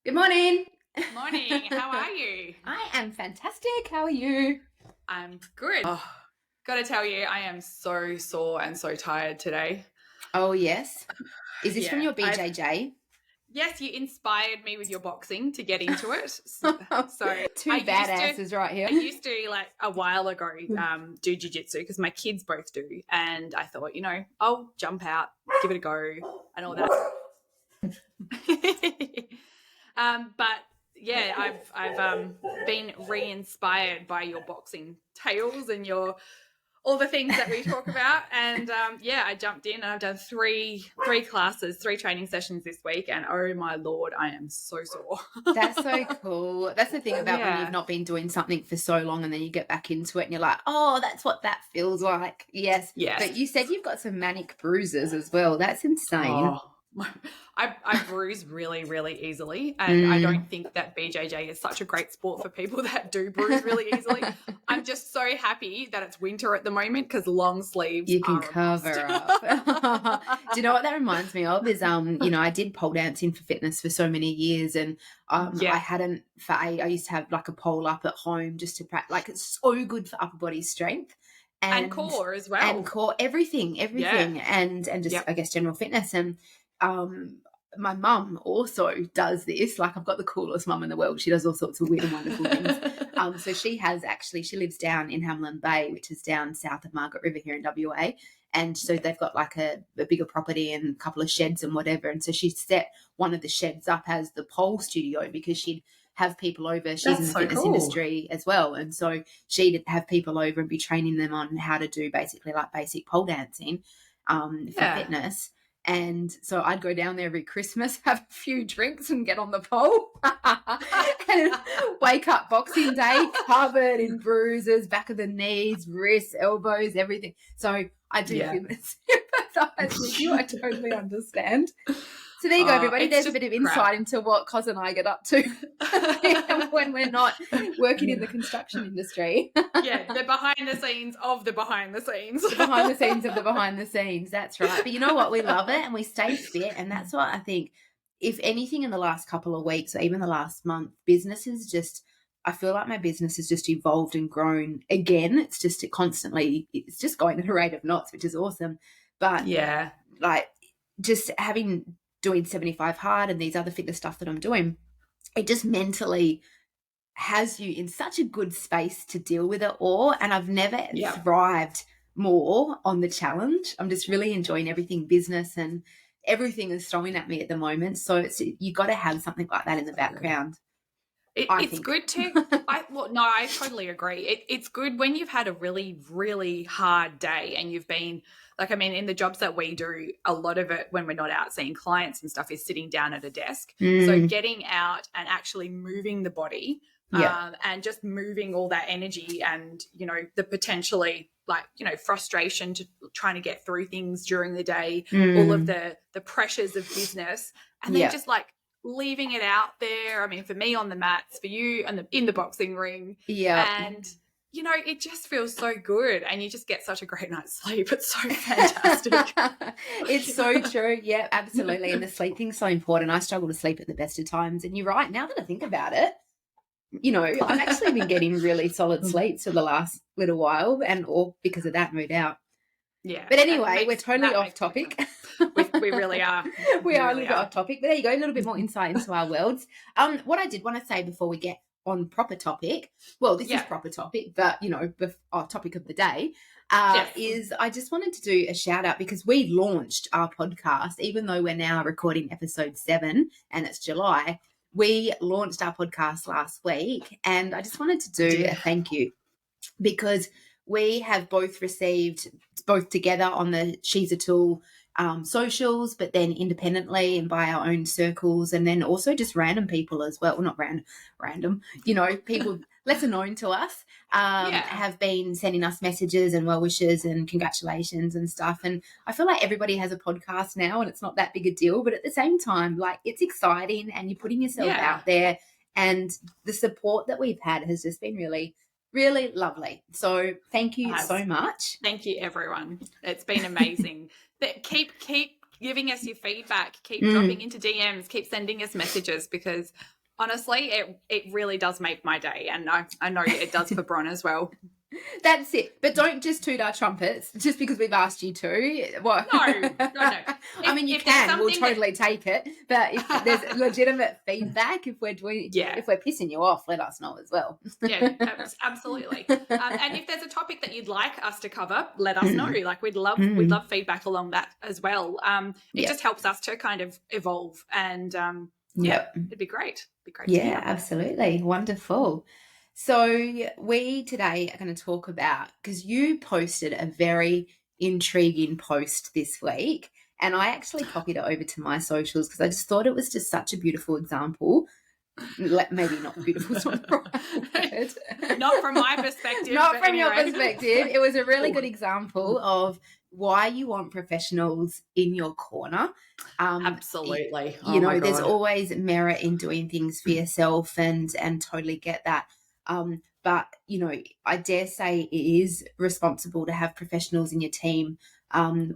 Good morning. Morning. How are you? I am fantastic. How are you? I'm good. Oh, gotta tell you, I am so sore and so tired today. Oh, yes. Is this from Yeah, your I've BJJ? yes, you inspired me with your boxing to get into it. So Two badasses right here. I used to like a while ago do jiu-jitsu because my kids both do, and I thought, I'll jump out, give it a go, and all that. But yeah, I've been re-inspired by your boxing tales and your all the things that we talk about, and yeah, I jumped in and I've done three classes, 3 training sessions this week, and oh my lord, I am so sore. That's so cool. That's the thing about when you've Yeah, not been doing something for so long and then you get back into it and you're like, oh, that's what that feels like. Yes. yes. But you said you've got some manic bruises as well. That's insane. Oh, I bruise really, really easily, and I Mm. don't think that BJJ is such a great sport for people that do bruise really easily. I'm just so happy that it's winter at the moment because long sleeves You can are a must. cover up. Do you know what that reminds me of is I did pole dancing for fitness for so many years, and I Yeah, hadn't for I used to have like a pole up at home just to practice. Like, it's so good for upper body strength and and core as and well. core, everything, Yeah, and just, yep. I guess, general fitness. And um my mum also does this. Like, I've got the coolest mum in the world. She does all sorts of weird and wonderful things. So she lives down in Hamlin Bay, which is down south of Margaret River here in WA. And so they've got like a bigger property and a couple of sheds and whatever. And so she set one of the sheds up as the pole studio because she'd have people over. She's in That's the so fitness cool. industry as well. And so she'd have people over and be training them on how to do basically like basic pole dancing for Yeah. fitness. And so I'd go down there every Christmas, have a few drinks and get on the pole and wake up Boxing Day covered in bruises, back of the knees, wrists, elbows, everything. So I do Yeah. sympathise with you. I totally understand. So there you go, everybody. It's There's a just bit of crap. insight into what Kos and I get up to when we're not working in the construction industry. Yeah, the behind the scenes of the behind the scenes. The behind the scenes of the behind the scenes. That's right. But you know what? We love it and we stay fit. And that's what I think, if anything, in the last couple of weeks or even the last month, I feel like my business has just evolved and grown again. It's just it's just going at a rate of knots, which is awesome. But Yeah. like, just doing 75 hard and these other fitness stuff that I'm doing, it just mentally has you in such a good space to deal with it all. And I've never Yeah. thrived more on the challenge. I'm just really enjoying everything business, and everything is throwing at me at the moment. So you got to have something like that in the background, I It's think. good to no, I totally agree. It's good when you've had a really, really hard day and you've been like, I mean, in the jobs that we do, a lot of it when we're not out seeing clients and stuff is sitting down at a desk. So Mm, getting out and actually moving the body, yeah. and just moving all that energy and, the potentially like, frustration to trying to get through things during the day, all of Mm, the pressures of business, and then yeah. just like leaving it out there. I mean, for me on the mats, for you and in the boxing ring, Yeah. and it just feels so good, and you just get such a great night's sleep. It's so fantastic. It's so true. Yeah, absolutely. And the sleep thing's so important. I struggle to sleep at the best of times. And you're right. Now that I think about it, I've actually been getting really solid sleeps for the last little while, and all because of that, no doubt. Yeah, But anyway, we're totally that off makes a topic. difference. We really are. We We are a really little bit are. off topic, but there you go, a little bit more insight into our worlds. What I did want to say before we get on proper topic, well, this is Yeah. proper topic, but our topic of the day Yes. is, I just wanted to do a shout out because we launched our podcast, even though we're now recording episode 7 and it's July. We launched our podcast last week, and I just wanted to do a thank you because we have both received, both together on the She's a Tool socials, but then independently and by our own circles, and then also just random people as well. Well, not random, people lesser known to us Yeah. have been sending us messages and well wishes and congratulations and stuff. And I feel like everybody has a podcast now and it's not that big a deal, but at the same time, like, it's exciting and you're putting yourself Yeah. out there, and the support that we've had has just been really, really lovely. So thank you so much. Thank you, everyone. It's been amazing. Keep giving us your feedback. Keep dropping into DMs. Keep sending us messages, because honestly, it really does make my day, and I know it does for Bron as well. That's it. But don't just toot our trumpets just because we've asked you to. What? No. I mean, you can. We'll totally take it. But if there's legitimate feedback, if we're pissing you off, let us know as well. Yeah, absolutely. And if there's a topic that you'd like us to cover, let us know. Like, we'd love feedback along that as well. It just helps us to kind of evolve, and it'd be great. Yeah, absolutely. Wonderful. So we today are going to talk about, because you posted a very intriguing post this week, and I actually copied it over to my socials because I just thought it was just such a beautiful example. Maybe not beautiful, it's not the right word. Not from my perspective. Not from your perspective. It was a really good example of why you want professionals in your corner. Absolutely. There's always merit in doing things for yourself, and totally get that. But, I dare say it is responsible to have professionals in your team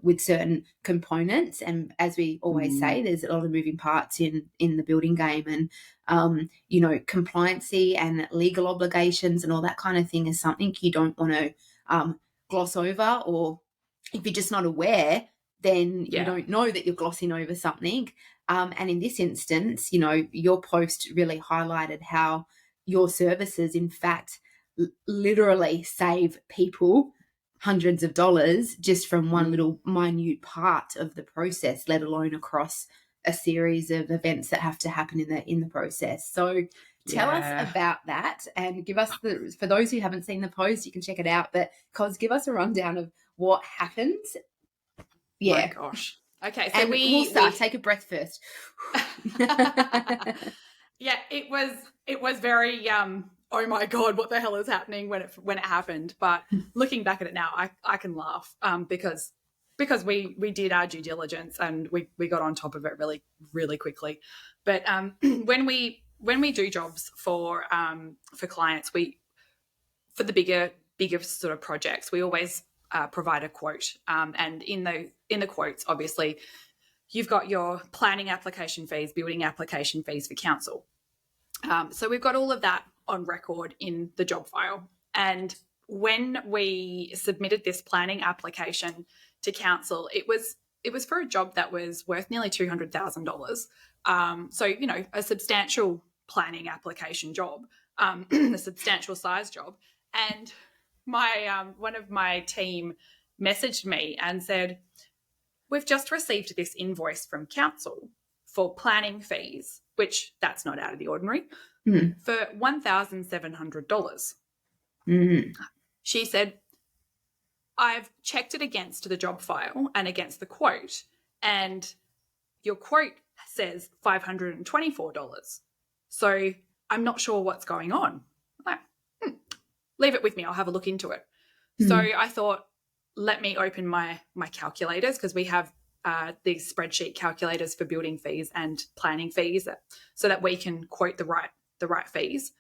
with certain components. And as we always say, there's a lot of moving parts in the building game, and, compliancy and legal obligations and all that kind of thing is something you don't want to gloss over, or if you're just not aware, then you don't know that you're glossing over something. And in this instance, your post really highlighted how your services, in fact, literally save people hundreds of dollars just from one little minute part of the process, let alone across a series of events that have to happen in the process. So tell us about that, and give us for those who haven't seen the post, you can check it out, but Kos, give us a rundown of what happens. Yeah. Oh gosh. Okay, so we'll start. Take a breath first. Yeah, it was very oh my God, what the hell is happening when it happened. But looking back at it now, I can laugh because we did our due diligence, and we got on top of it really, really quickly. But when we do jobs for clients, for the bigger sort of projects, we always provide a quote. And in the quotes, obviously, you've got your planning application fees, building application fees for council. So we've got all of that on record in the job file. And when we submitted this planning application to council, it was for a job that was worth nearly $200,000. So, a substantial planning application job, a substantial size job. And my one of my team messaged me and said, "We've just received this invoice from council for planning fees," which that's not out of the ordinary, for $1,700. She said, "I've checked it against the job file and against the quote, and your quote says $524. So I'm not sure what's going on." I'm like, leave it with me. I'll have a look into it. So I thought, let me open my calculators, because we have these spreadsheet calculators for building fees and planning fees, so that we can quote the right fees.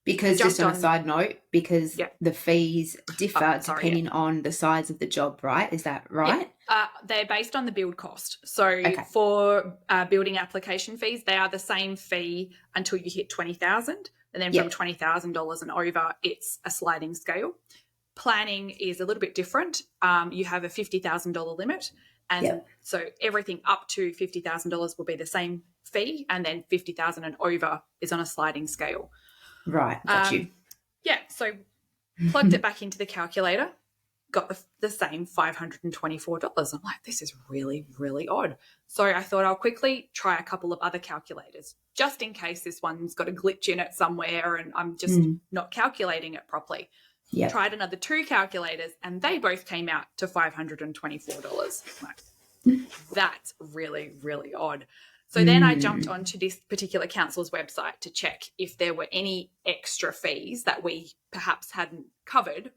Because just on a side note, because the fees differ depending on the size of the job, right? Is that right? Yeah. They're based on the build cost. So for building application fees, they are the same fee until you hit $20,000, and then from $20,000 and over, it's a sliding scale. Planning is a little bit different. You have a $50,000 limit, and so everything up to $50,000 will be the same fee, and then $50,000 and over is on a sliding scale. Right, got you. Yeah, so plugged it back into the calculator, got the same $524. I'm like, this is really, really odd. So I thought I'll quickly try a couple of other calculators, just in case this one's got a glitch in it somewhere and I'm just not calculating it properly. Yep. Tried another 2 calculators, and they both came out to $524. Like, that's really, really odd. So then I jumped onto this particular council's website to check if there were any extra fees that we perhaps hadn't covered,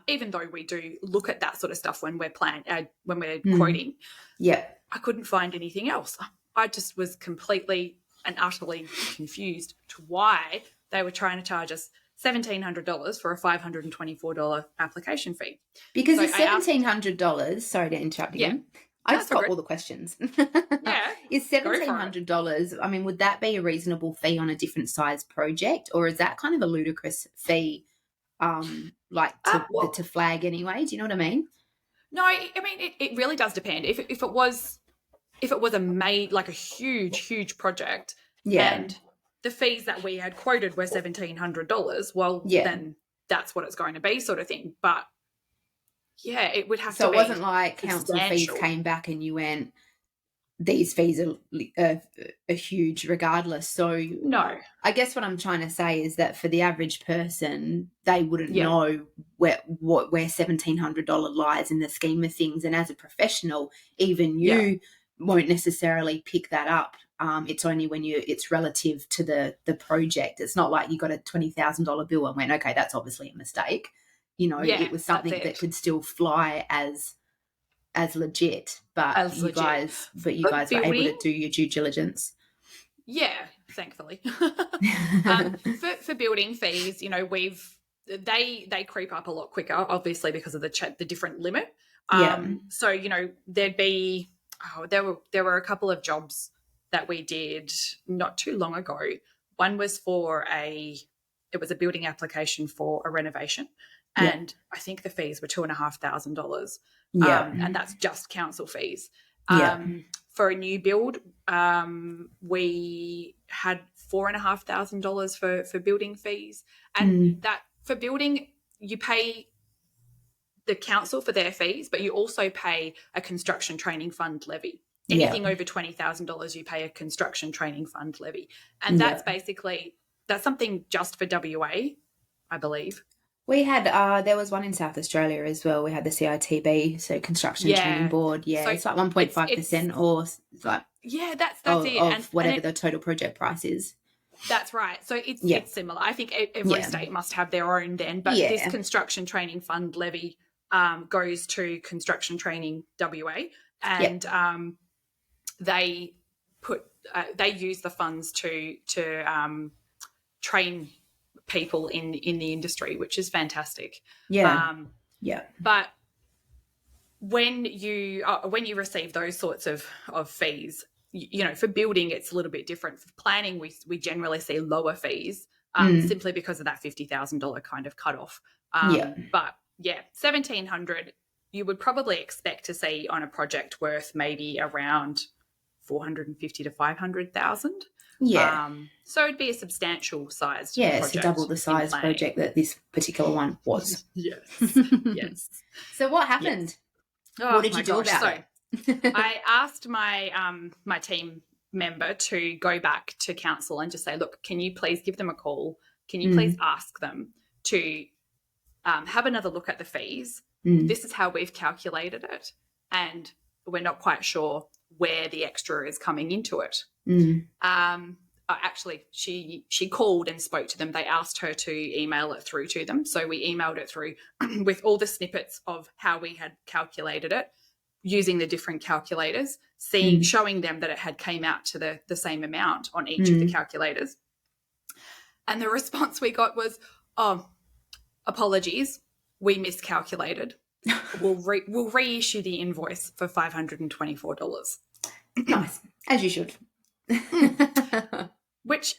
even though we do look at that sort of stuff when we're quoting. Yeah, I couldn't find anything else. I just was completely and utterly confused to why they were trying to charge us $1,700 for a $524 application fee. Because so the $1,700, sorry to interrupt again, I That's just got good. all the questions. Yeah, Is go for it. $1,700, I mean, would that be a reasonable fee on a different size project, or is that kind of a ludicrous fee, like Well, to flag anyway? Do you know what I mean? no, I mean it really does depend. If it was like a huge project, Yeah. and the fees that we had quoted were $1,700, well, Yeah. then that's what it's going to be, sort of thing. But yeah, it would have So to it wasn't be like council fees substantial. came back and you went, these fees are huge regardless. So No, I guess what I'm trying to say is that for the average person, they wouldn't yeah, know where $1,700 lies in the scheme of things. And as a professional, even yeah, you won't necessarily pick that up. It's only when it's relative to the project. It's not like you got a $20,000 bill and went, okay, that's obviously a mistake. You know, yeah, it was that's something that it. could still fly as legit, but As you legit. guys For were able to building, do your due diligence. yeah, thankfully. For building fees, they creep up a lot quicker, obviously because of the different limit. Yeah. So there'd be there were a couple of jobs that we did not too long ago. One was it was a building application for a renovation, Yeah. and I think the fees were $2,500, Yeah. and that's just council fees. Yeah. For a new build, we had $4,500 for building fees, and that for building you pay the council for their fees, but you also pay a construction training fund levy. Anything over $20,000, you pay a construction training fund levy, and that's something just for WA, I believe. We had there was one in South Australia as well. We had the CITB, so Construction Training Board. Yeah, So it's like 1.5% or like that's it, of whatever the total project price is. That's right. So it's similar. I think every state must have their own then, but this construction training fund levy goes to Construction Training WA, and they use the funds to train people in the industry, which is fantastic. But when you receive those sorts of fees, for building it's a little bit different. For planning, we generally see lower fees, simply because of that $50,000 kind of cutoff. But yeah, 1,700 you would probably expect to see on a project worth maybe around 450 to 500,000. So it'd be a substantial sized project. So double the size project that this particular one was. Yes. So what happened? What did you do about it? I asked my my team member to go back to council and just say, look, can you please give them a call? Can you please ask them to have another look at the fees? This is how we've calculated it, and we're not quite sure where the extra is coming into it. Actually, she called and spoke to them. They asked her to email it through to them, so we emailed it through with all the snippets of how we had calculated it using the different calculators, showing them that it had came out to the same amount on each of the calculators. And the response we got was, oh, apologies, we miscalculated. We'll reissue the invoice for $524. Nice, as you should. Which,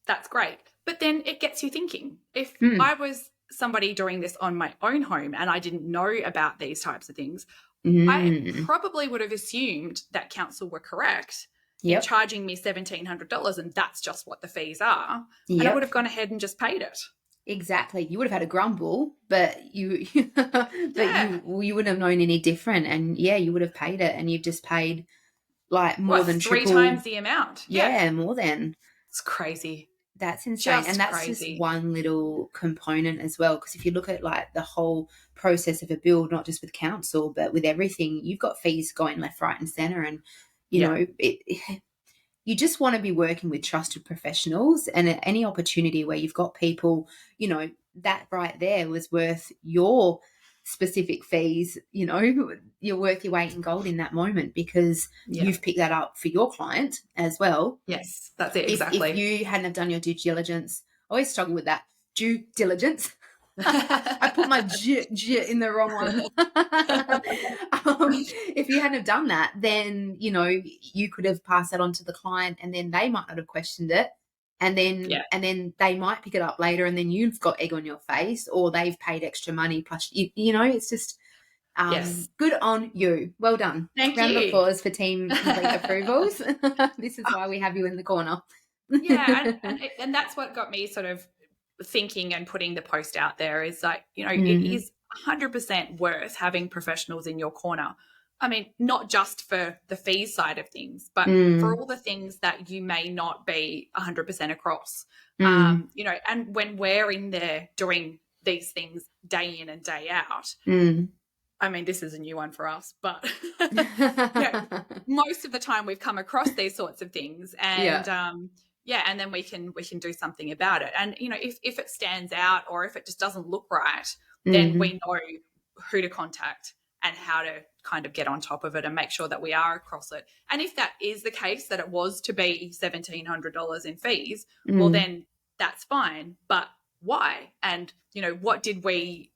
that's great. But then it gets you thinking. If I was somebody doing this on my own home and I didn't know about these types of things, I probably would have assumed that council were correct in charging me $1,700, and that's just what the fees are. And I would have gone ahead and just paid it. Exactly. You would have had a grumble, but you wouldn't have known any different. And you would have paid it, and you've just paid like more than three triple. times the amount. Yeah, more than. It's crazy. That's insane. And that's just one little component as well. Because if you look at like the whole process of a build, not just with council, but with everything, you've got fees going left, right and centre. And, you know, you just want to be working with trusted professionals, and at any opportunity where you've got people, that right there was worth your specific fees, you're worth your weight in gold in that moment, because you've picked that up for your client as well. Yes, that's it. Exactly. If you hadn't have done your due diligence, I always struggle with that, due diligence. I put my j in the wrong one. If you hadn't have done that, then, you could have passed that on to the client, and then they might not have questioned it. And Yeah. then they might pick it up later, and then you've got egg on your face, or they've paid extra money. Plus, it's just Yes. good on you. Well done. Thank Round you. of applause for team complete approvals. This is why we have you in the corner. Yeah, and that's what got me sort of thinking and putting the post out there is like, it is 100% worth having professionals in your corner. I mean, not just for the fees side of things, but for all the things that you may not be 100% across. And when we're in there doing these things day in and day out, I mean, this is a new one for us, but most of the time we've come across these sorts of things, and and then we can do something about it. And if it stands out, or if it just doesn't look right, then we know who to contact and how to kind of get on top of it and make sure that we are across it. And if that is the case, that it was to be $1,700 in fees, well, then that's fine. But why? And what did we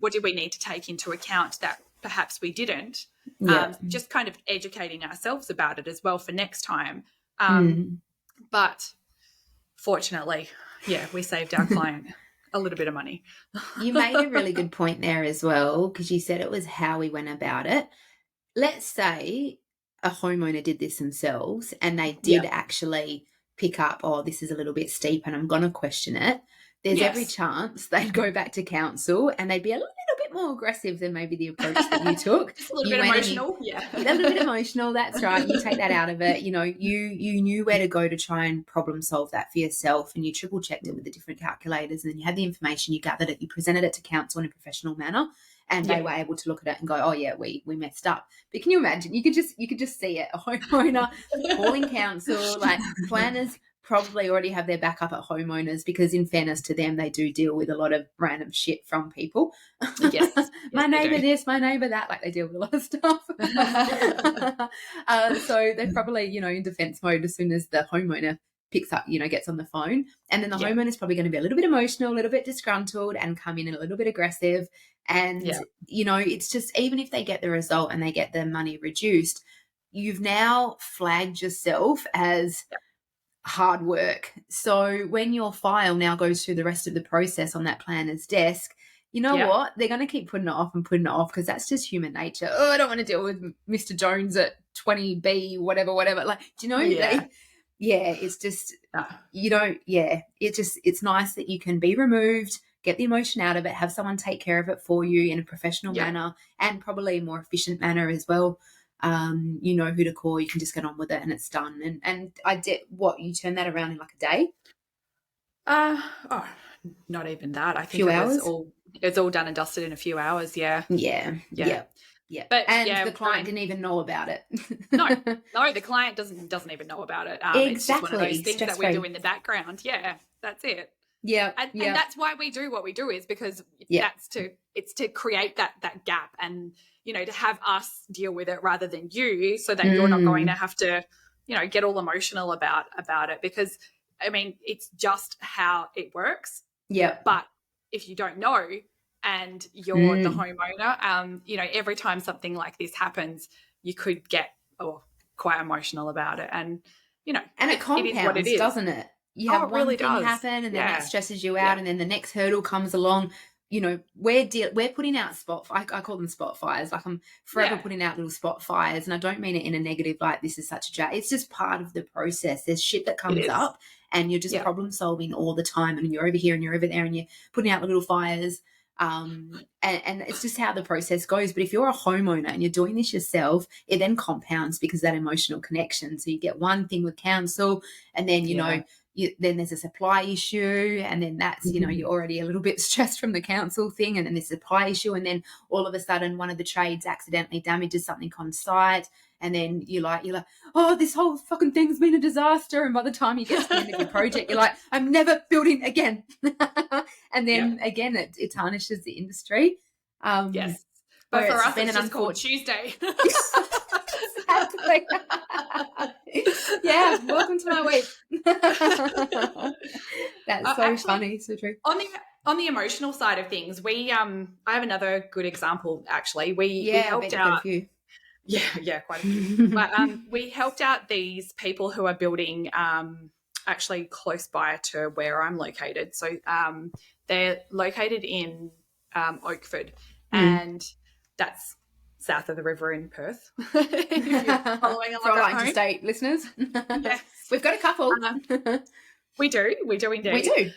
need to take into account that perhaps we didn't? Just kind of educating ourselves about it as well for next time. But fortunately, we saved our client a little bit of money. You made a really good point there as well, because you said it was how we went about it. Let's say a homeowner did this themselves and they did actually pick up, this is a little bit steep and I'm going to question it. There's every chance they'd go back to council and they'd be a little bit more aggressive than maybe the approach that you took. Just a little bit emotional. A little bit emotional, that's right. You take that out of it. You knew where to go to try and problem solve that for yourself, and you triple checked it with the different calculators, and then you had the information, you gathered it, you presented it to council in a professional manner, and they were able to look at it and go, oh yeah, we messed up. But can you imagine? You could just see it, a homeowner calling council, like planners probably already have their back up at homeowners, because in fairness to them, they do deal with a lot of random shit from people. Yes, my neighbour this, my neighbour that, like they deal with a lot of stuff. So they're probably, in defence mode as soon as the homeowner picks up, gets on the phone. And then the homeowner's probably going to be a little bit emotional, a little bit disgruntled, and come in a little bit aggressive. And, it's just, even if they get the result and they get the money reduced, you've now flagged yourself as hard work. So when your file now goes through the rest of the process on that planner's desk, what? They're going to keep putting it off because that's just human nature. Oh, I don't want to deal with Mr. Jones at 20B, whatever. Like, do you know? It's just, it's nice that you can be removed, get the emotion out of it, have someone take care of it for you in a professional manner, and probably a more efficient manner as well. You know who to call, you can just get on with it and it's done. And I did you turn that around in like a day? Not even that. I think it's all done and dusted in a few hours. Yeah. But the client didn't even know about it. No, the client doesn't even know about it. Exactly. It's just one of those things that we do in the background. Yeah, that's it. Yeah. And that's why we do what we do, is because it's to create that gap, and to have us deal with it rather than you, so that you're not going to have to get all emotional about it, because I mean, it's just how it works. Yeah. But if you don't know and you're the homeowner, every time something like this happens, you could get quite emotional about it, and and it compounds, it is what it is, doesn't it? You have one thing happen, and then that stresses you out, and then the next hurdle comes along. We're putting out I call them spot fires. Like, I'm forever putting out little spot fires, and I don't mean it in a negative, like this is such a jack. It's just part of the process. There's shit that comes up, and you're just problem solving all the time, and you're over here and you're over there, and you're putting out the little fires. And it's just how the process goes. But if you're a homeowner and you're doing this yourself, it then compounds because of that emotional connection. So you get one thing with council, and then then there's a supply issue, and then that's you're already a little bit stressed from the council thing, and then there's a supply issue, and then all of a sudden one of the trades accidentally damages something on site, and then you're like, oh, this whole fucking thing's been a disaster. And by the time you get to the end of your project, you're like, I'm never building again. And then again, it tarnishes the industry. Yes, but for us, it's just called Tuesday. Exactly. Welcome to my week. That's so funny, so true. On on the emotional side of things, I have another good example actually. We I helped bet you've got a out. few. Yeah, quite a few. But we helped out these people who are building actually close by to where I'm located. So they're located in Oakford, and that's south of the river in Perth. If you're following along For our at home. interstate listeners. Yes. We've got a couple. We do indeed. We do.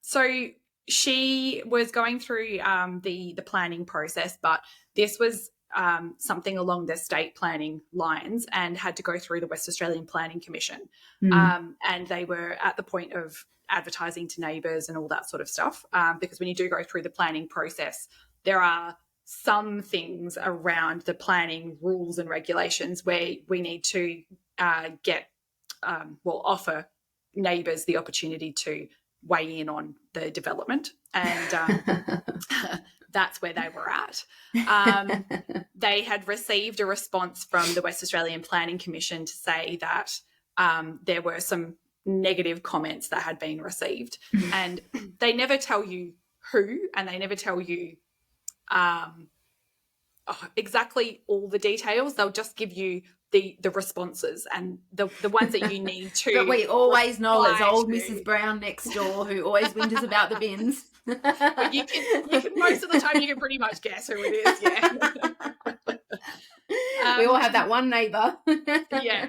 So she was going through the planning process, but this was something along the state planning lines and had to go through the West Australian Planning Commission. And they were at the point of advertising to neighbours and all that sort of stuff, because when you do go through the planning process, there are some things around the planning rules and regulations where we need to offer neighbours the opportunity to weigh in on the development, and that's where they were at. They had received a response from the West Australian Planning Commission to say that there were some negative comments that had been received, and they never tell you who, and they never tell you exactly all the details. They'll just give you the responses and the ones that you need to. But we always know it's old Mrs. Brown next door who always whinges about the bins. But you can most of the time you can pretty much guess who it is. Yeah. We all have that one neighbour. Yeah.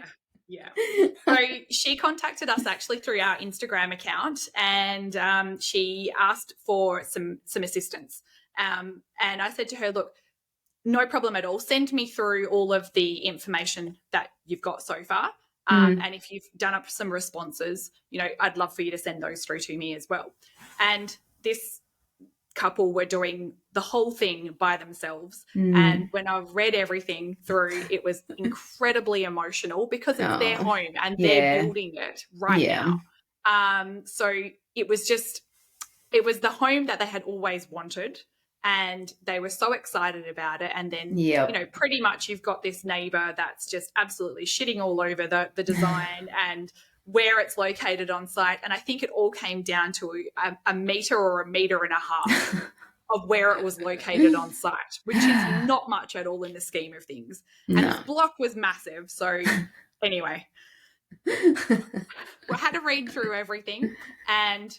So she contacted us actually through our Instagram account, and she asked for some assistance. And I said to her, look, no problem at all. Send me through all of the information that you've got so far. And if you've done up some responses, I'd love for you to send those through to me as well. And this couple were doing the whole thing by themselves. And when I read everything through, it was incredibly emotional because it's their home and they're building it right now. So it was the home that they had always wanted. And they were so excited about it. And then, pretty much you've got this neighbour that's just absolutely shitting all over the design and where it's located on site. And I think it all came down to a metre or a metre and a half of where it was located on site, which is not much at all in the scheme of things. And this block was massive. So anyway, I had to read through everything, and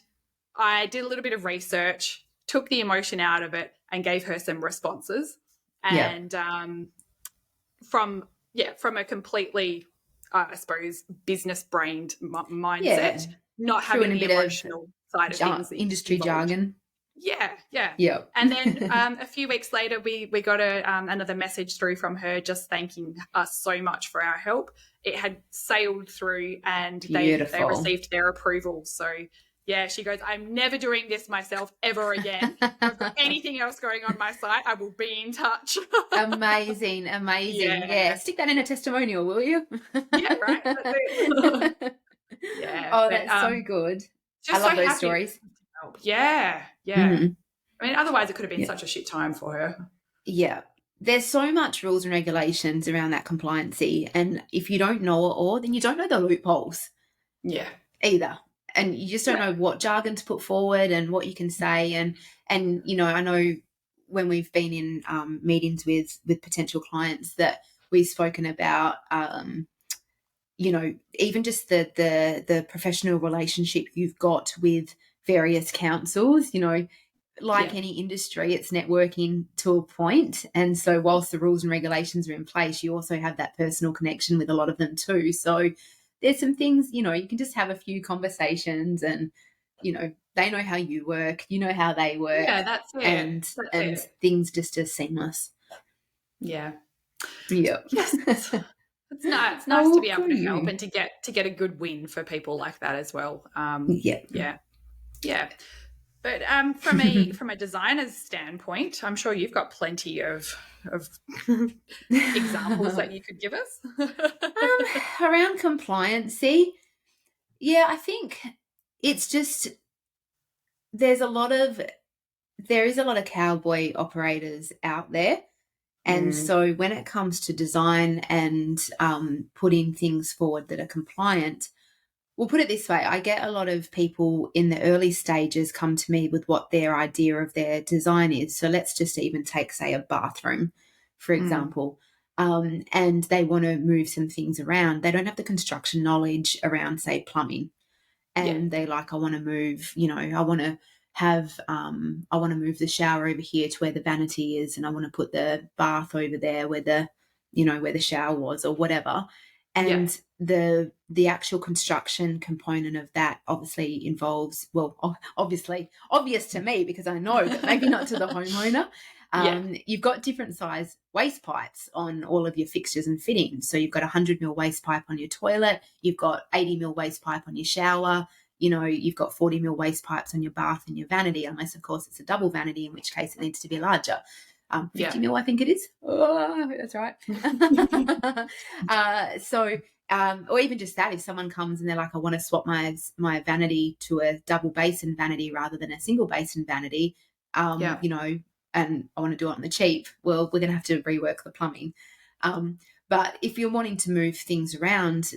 I did a little bit of research, took the emotion out of it, and gave her some responses. And from a completely, I suppose, business-brained mindset, not having the emotional side of things. Industry jargon. Yeah. And then a few weeks later, we got another message through from her just thanking us so much for our help. It had sailed through, and they received their approval. So, yeah, she goes, I'm never doing this myself ever again. If I've got anything else going on my site, I will be in touch. Amazing. Yeah. Stick that in a testimonial, will you? Yeah, right. That's it. Yeah. Oh, that's so good. I love those stories. Yeah. I mean, otherwise it could have been such a shit time for her. Yeah. There's so much rules and regulations around that compliancy, and if you don't know it all, then you don't know the loopholes. Yeah. Either. And you just don't know what jargon to put forward and what you can say. And I know when we've been in meetings with potential clients that we've spoken about, even just the professional relationship you've got with various councils, like any industry, it's networking to a point. And so whilst the rules and regulations are in place, you also have that personal connection with a lot of them too. So there's some things, you can just have a few conversations, and, they know how you work, you know how they work. Yeah, that's it. And things just are seamless. Yeah. Yeah. Yes. It's nice to be able to help and to get a good win for people like that as well. Yeah. But from a designer's standpoint, I'm sure you've got plenty of examples that you could give us. Around compliancy, I think it's just there is a lot of cowboy operators out there. And so when it comes to design and putting things forward that are compliant, We'll put it this way. I get a lot of people in the early stages come to me with what their idea of their design is. So let's just even take, say, a bathroom, for example, and they want to move some things around. They don't have the construction knowledge around, say, plumbing. And they like, I want to move, I want to have, I want to move the shower over here to where the vanity is, and I want to put the bath over there where where the shower was or whatever. And the actual construction component of that obviously involves, obvious to me because I know, but maybe not to the homeowner. You've got different size waste pipes on all of your fixtures and fittings. So you've got 100 mil waste pipe on your toilet, you've got 80 mil waste pipe on your shower, you've got 40 mil waste pipes on your bath and your vanity, unless of course it's a double vanity, in which case it needs to be larger. 50 mil, I think it is. Oh, that's right. Or even just that, if someone comes and they're like, I want to swap my vanity to a double basin vanity rather than a single basin vanity, and I want to do it on the cheap, well, we're going to have to rework the plumbing. But if you're wanting to move things around,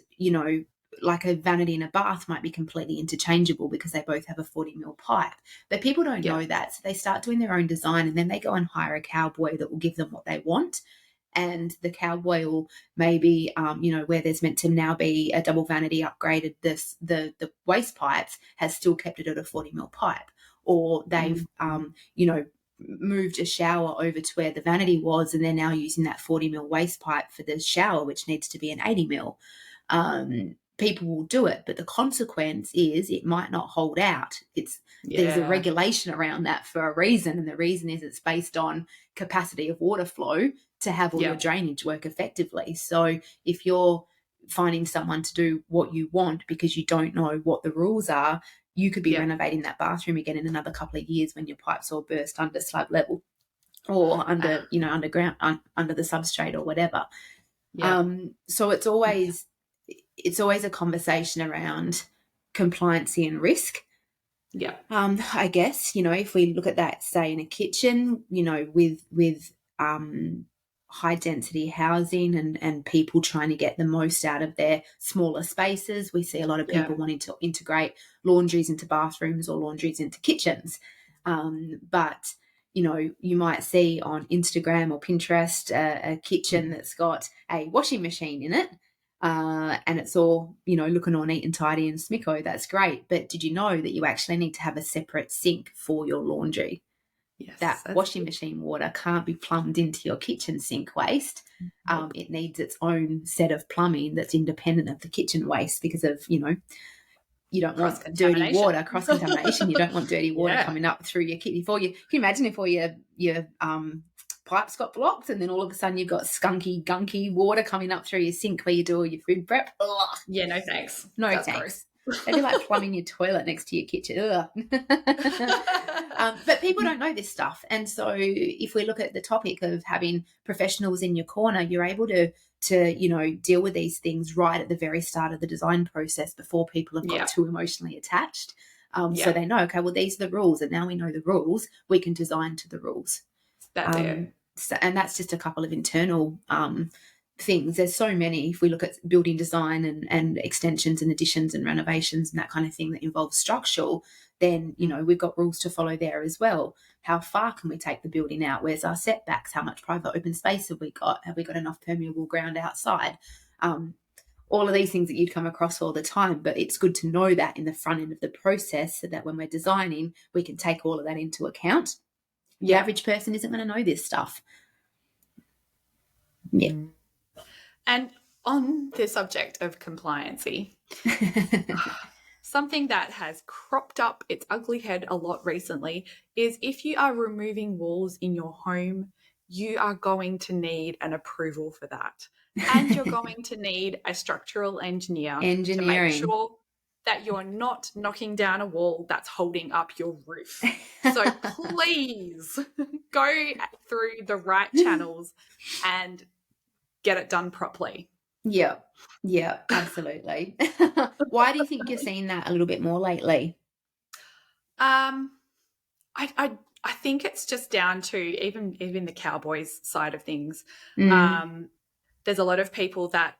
like a vanity and a bath might be completely interchangeable because they both have a 40 mil pipe. But people don't know that. So they start doing their own design, and then they go and hire a cowboy that will give them what they want. And the cowboy will maybe, where there's meant to now be a double vanity upgraded, the waste pipes has still kept it at a 40 mil pipe. Or they've, moved a shower over to where the vanity was, and they're now using that 40 mil waste pipe for the shower, which needs to be an 80 mil. People will do it, but the consequence is it might not hold out. There's a regulation around that for a reason, and the reason is it's based on capacity of water flow to have all your drainage work effectively. So if you're finding someone to do what you want because you don't know what the rules are, you could be renovating that bathroom again in another couple of years when your pipes all burst under slab level or under, underground, under the substrate or whatever. So it's always a conversation around compliancy and risk. I guess, if we look at that, say in a kitchen, with high density housing and people trying to get the most out of their smaller spaces, we see a lot of people wanting to integrate laundries into bathrooms or laundries into kitchens. But you might see on Instagram or Pinterest a kitchen that's got a washing machine in it, and it's all, looking all neat and tidy and smicko. That's great. But did you know that you actually need to have a separate sink for your laundry? Yes, that washing machine water can't be plumbed into your kitchen sink waste. It needs its own set of plumbing that's independent of the kitchen waste because of, you don't want dirty water, cross-contamination. You don't want dirty water coming up through your kitchen. Can you imagine if all your pipes got blocked and then all of a sudden you've got skunky, gunky water coming up through your sink where you do all your food prep? Ugh. Yeah, no thanks. No That's thanks. Gross. It'd be like plumbing your toilet next to your kitchen. But people don't know this stuff. And so if we look at the topic of having professionals in your corner, you're able to deal with these things right at the very start of the design process before people have got too emotionally attached. So they know, okay, well, these are the rules. And now we know the rules, we can design to the rules. That's it. And that's just a couple of internal things. There's so many. If we look at building design and extensions and additions and renovations and that kind of thing that involves structural, then we've got rules to follow there as well. How far can we take the building out? Where's our setbacks? How much private open space have we got? Have we got enough permeable ground outside? All of these things that you'd come across all the time, but it's good to know that in the front end of the process so that when we're designing, we can take all of that into account. The average person isn't going to know this stuff. Yeah. And on the subject of compliancy, something that has cropped up its ugly head a lot recently is if you are removing walls in your home, you are going to need an approval for that. And you're going to need a structural engineer to make sure that you're not knocking down a wall that's holding up your roof. So please go through the right channels and get it done properly. Yeah, absolutely. Why do you think you're seeing that a little bit more lately? I think it's just down to even the Cowboys side of things. There's a lot of people that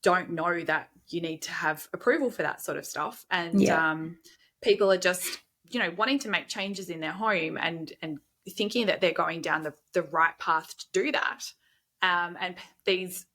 don't know that you need to have approval for that sort of stuff. And Yeah. people are just, wanting to make changes in their home and thinking that they're going down the right path to do that. And these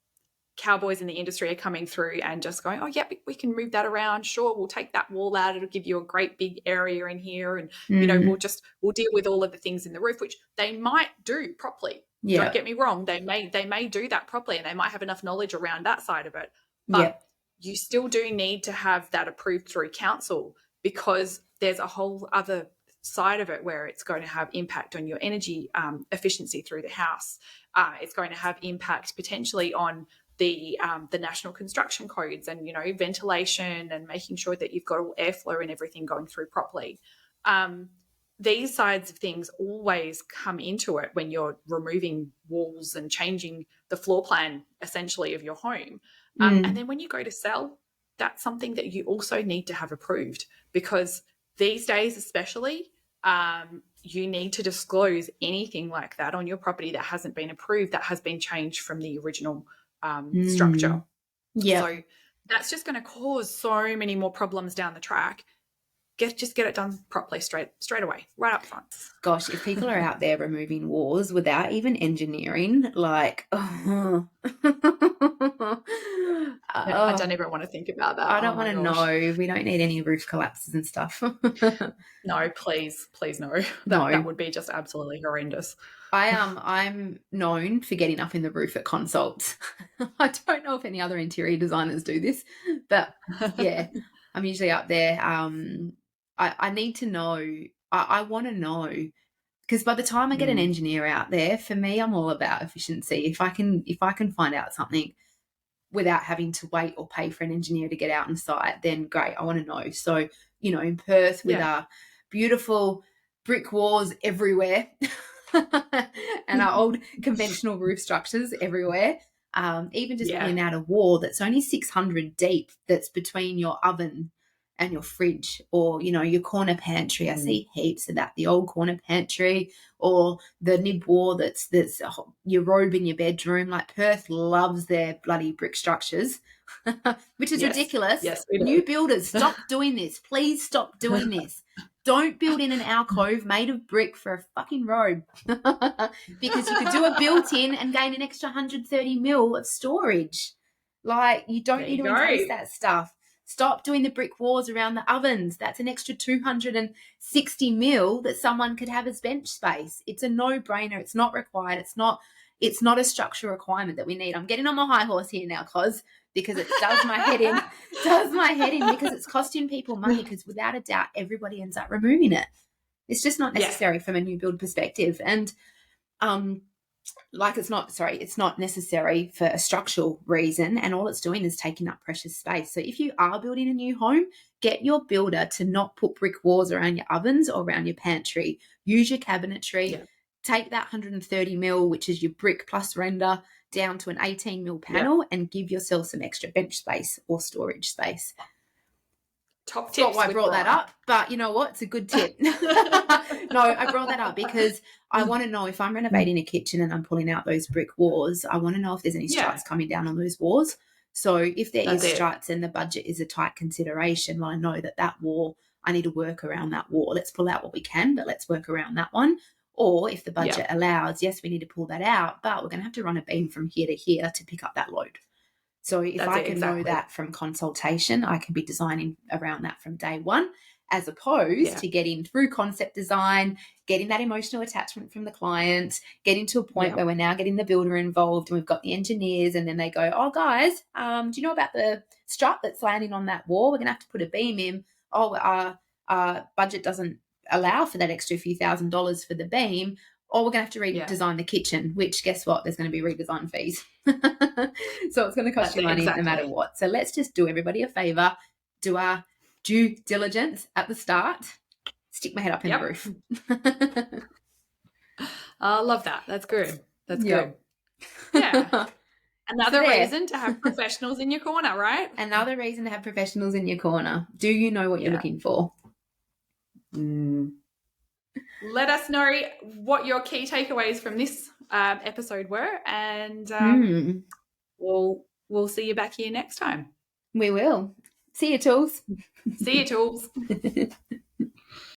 cowboys in the industry are coming through and just going, oh, yeah, we can move that around. Sure, we'll take that wall out. It'll give you a great big area in here. And, we'll deal with all of the things in the roof, which they might do properly. Yeah. Don't get me wrong. They may do that properly, and they might have enough knowledge around that side of it. But Yeah. you still do need to have that approved through council, because there's a whole other side of it where it's going to have impact on your energy efficiency through the house. It's going to have impact potentially on the national construction codes and, ventilation and making sure that you've got all airflow and everything going through properly. These sides of things always come into it when you're removing walls and changing the floor plan essentially of your home. And then when you go to sell, that's something that you also need to have approved, because these days especially, you need to disclose anything like that on your property that hasn't been approved, that has been changed from the original structure. Yeah. So that's just going to cause so many more problems down the track. Just get it done properly, straight away, right up front. Gosh, if people are out there removing walls without even engineering, like, I don't even want to think about that. I don't want to know. We don't need any roof collapses and stuff. No, please no. No. That would be just absolutely horrendous. I'm known for getting up in the roof at consults. I don't know if any other interior designers do this, but yeah, I'm usually up there. I need to know. I want to know, because by the time I get an engineer out there, for me, I'm all about efficiency. If I can find out something without having to wait or pay for an engineer to get out on site, then great. I want to know. So, in Perth with our beautiful brick walls everywhere and our old conventional roof structures everywhere, even just pulling out a wall that's only 600 deep, that's between your oven and your fridge, or your corner pantry. I see heaps of that, the old corner pantry, or the nib wall that's your robe in your bedroom. Like, Perth loves their bloody brick structures, which is ridiculous. Yes, new builders, stop doing this. Please stop doing this. Don't build in an alcove made of brick for a fucking robe, because you could do a built-in and gain an extra 130 mil of storage. Like, you don't need to increase that stuff. Stop doing the brick walls around the ovens. That's an extra 260 mil that someone could have as bench space. It's a no-brainer. It's not required. It's not a structural requirement that we need. I'm getting on my high horse here now, Kos, because it does my head in. Because it's costing people money, because without a doubt everybody ends up removing it. It's just not necessary from a new build perspective. And it's not necessary for a structural reason, and all it's doing is taking up precious space. So if you are building a new home, get your builder to not put brick walls around your ovens or around your pantry. Use your cabinetry. Take that 130 mil, which is your brick plus render, down to an 18 mil panel, and give yourself some extra bench space or storage space. Top tips. Not why I brought that up, but you know what? It's a good tip. No, I brought that up because I want to know, if I'm renovating a kitchen and I'm pulling out those brick walls, I want to know if there's any struts coming down on those walls. So if there is struts and the budget is a tight consideration, well, I know that wall, I need to work around that wall. Let's pull out what we can, but let's work around that one. Or if the budget allows, yes, we need to pull that out, but we're going to have to run a beam from here to here to pick up that load. So if I can know that from consultation, I can be designing around that from day one, as opposed to getting through concept design, getting that emotional attachment from the client, getting to a point where we're now getting the builder involved and we've got the engineers, and then they go, oh, guys, do you know about the strut that's landing on that wall? We're going to have to put a beam in. Oh, our budget doesn't allow for that extra few $1,000s for the beam. Or we're going to have to redesign the kitchen, which, guess what? There's going to be redesign fees. So it's going to cost you money no matter what. So let's just do everybody a favour, do our due diligence at the start, stick my head up in the roof. I love that. That's good. That's good. Yeah. Another reason to have professionals in your corner, right? Another reason to have professionals in your corner. Do you know what you're looking for? Let us know what your key takeaways from this episode were, and we'll see you back here next time. We will. See you, Tools. See you, tools.